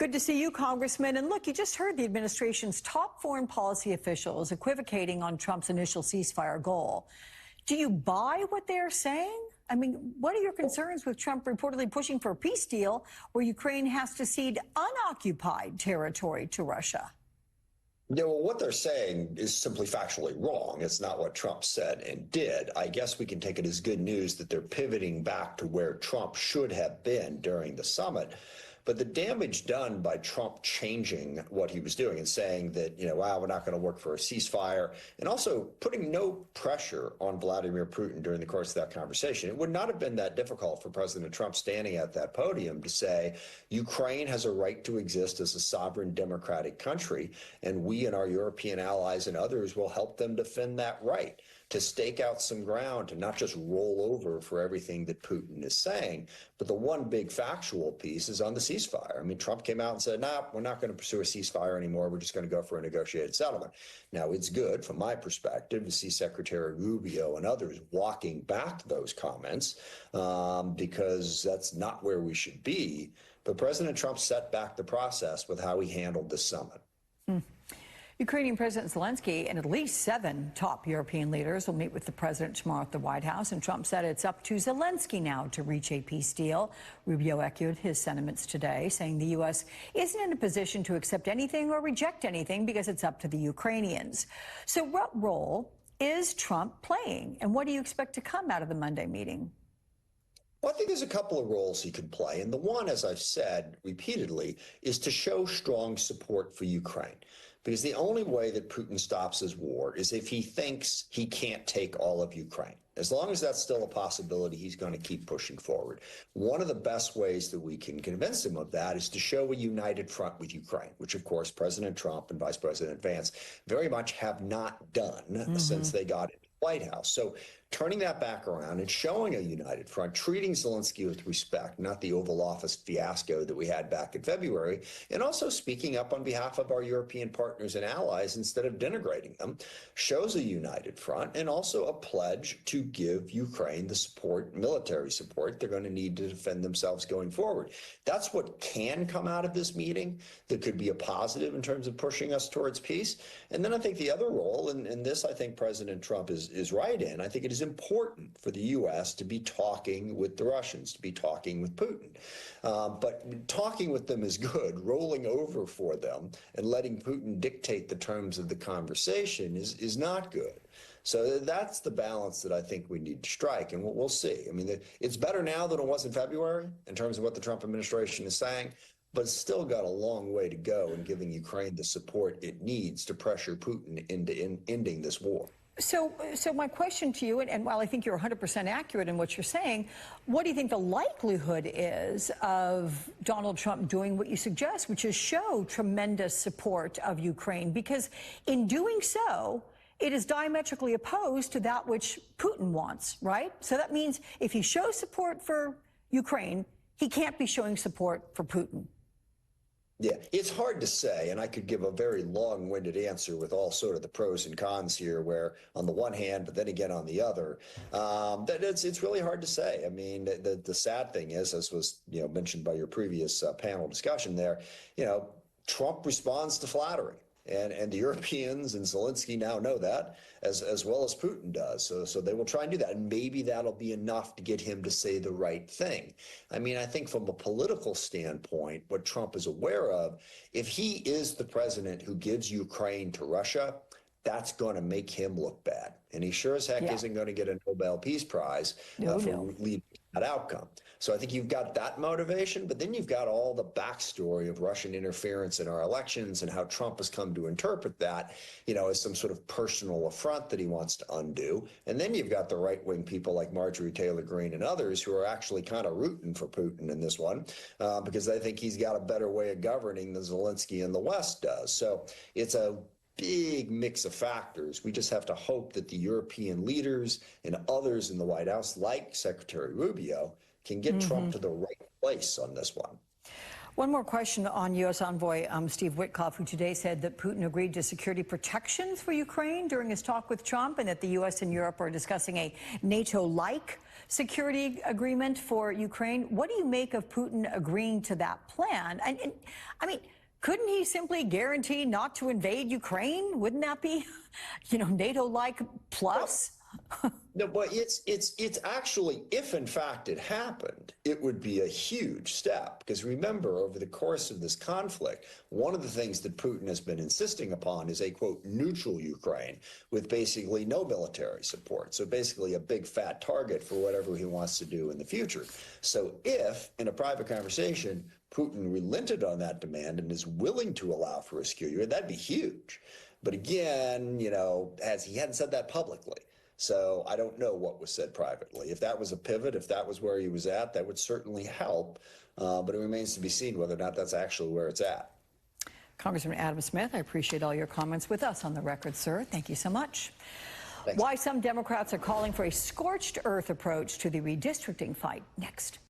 Good to see you, Congressman. And look, you just heard the administration's top foreign policy officials equivocating on Trump's initial ceasefire goal. Do you buy what they're saying? I mean, what are your concerns with Trump reportedly pushing for a peace deal where Ukraine has to cede unoccupied territory to Russia? Yeah, well, what they're saying is simply factually wrong. It's not what Trump said and did. I guess we can take it as good news that they're pivoting back to where Trump should have been during the summit. But the damage done by Trump changing what he was doing and saying that, wow, we're not going to work for a ceasefire, and also putting no pressure on Vladimir Putin during the course of that conversation. It would not have been that difficult for President Trump standing at that podium to say, Ukraine has a right to exist as a sovereign democratic country, and we and our European allies and others will help them defend that right, to stake out some ground, to not just roll over for everything that Putin is saying. But the one big factual piece is on the ceasefire. I mean, Trump came out and said, nah, we're not going to pursue a ceasefire anymore. We're just going to go for a negotiated settlement. Now, it's good, from my perspective, to see Secretary Rubio and others walking back those comments because that's not where we should be. But President Trump set back the process with how he handled this summit. Ukrainian President Zelensky and at least 7 top European leaders will meet with the president tomorrow at the White House. And Trump said it's up to Zelensky now to reach a peace deal. Rubio echoed his sentiments today, saying the U.S. isn't in a position to accept anything or reject anything because it's up to the Ukrainians. So what role is Trump playing? And what do you expect to come out of the Monday meeting? Well, I think there's a couple of roles he could play. And the one, as I've said repeatedly, is to show strong support for Ukraine. Because the only way that Putin stops his war is if he thinks he can't take all of Ukraine. As long as that's still a possibility, he's going to keep pushing forward. One of the best ways that we can convince him of that is to show a united front with Ukraine, which, of course, President Trump and Vice President Vance very much have not done since they got into the White House. So turning that back around and showing a united front, treating Zelensky with respect, not the Oval Office fiasco that we had back in February, and also speaking up on behalf of our European partners and allies instead of denigrating them, shows a united front and also a pledge to give Ukraine the support, military support, they're going to need to defend themselves going forward. That's what can come out of this meeting that could be a positive in terms of pushing us towards peace. And then I think the other role, and this I think President Trump is right in, I think it is important for the U.S. to be talking with the Russians, to be talking with Putin. But talking with them is good. Rolling over for them and letting Putin dictate the terms of the conversation is not good. So that's the balance that I think we need to strike, and we'll see. I mean, it's better now than it was in February in terms of what the Trump administration is saying, but it's still got a long way to go in giving Ukraine the support it needs to pressure Putin into ending this war. So my question to you, and while I think you're 100% accurate in what you're saying, what do you think the likelihood is of Donald Trump doing what you suggest, which is show tremendous support of Ukraine? Because in doing so, it is diametrically opposed to that which Putin wants, right? So that means if he shows support for Ukraine, he can't be showing support for Putin. Yeah, it's hard to say, and I could give a very long-winded answer with all sort of the pros and cons here, where on the one hand, but then again on the other, that it's really hard to say. I mean, the sad thing is, as was mentioned by your previous panel discussion there, Trump responds to flattery. And the Europeans and Zelensky now know that as well as Putin does. So they will try and do that. And maybe that'll be enough to get him to say the right thing. I mean, I think from a political standpoint, what Trump is aware of, if he is the president who gives Ukraine to Russia, that's going to make him look bad. And he sure as heck isn't going to get a Nobel Peace Prize for leading that outcome. So I think you've got that motivation, but then you've got all the backstory of Russian interference in our elections and how Trump has come to interpret that, as some sort of personal affront that he wants to undo. And then you've got the right-wing people like Marjorie Taylor Greene and others who are actually kind of rooting for Putin in this one because they think he's got a better way of governing than Zelensky in the West does. So it's a big mix of factors. We just have to hope that the European leaders and others in the White House, like Secretary Rubio, can get Trump to the right place on this one. One more question on U.S. envoy Steve Witkoff, who today said that Putin agreed to security protections for Ukraine during his talk with Trump, and that the U.S. and Europe are discussing a NATO-like security agreement for Ukraine. What do you make of Putin agreeing to that plan? And I mean, couldn't he simply guarantee not to invade Ukraine? Wouldn't that be, NATO-like plus? No, but it's actually, if in fact it happened, it would be a huge step. Because remember, over the course of this conflict, one of the things that Putin has been insisting upon is a, quote, neutral Ukraine with basically no military support. So basically a big fat target for whatever he wants to do in the future. So if, in a private conversation, Putin relented on that demand and is willing to allow for a security, that'd be huge. But again, as he hadn't said that publicly. So I don't know what was said privately. If that was a pivot, if that was where he was at, that would certainly help. But it remains to be seen whether or not that's actually where it's at. Congressman Adam Smith, I appreciate all your comments with us on the record, sir. Thank you so much. Thanks. Why some Democrats are calling for a scorched earth approach to the redistricting fight next.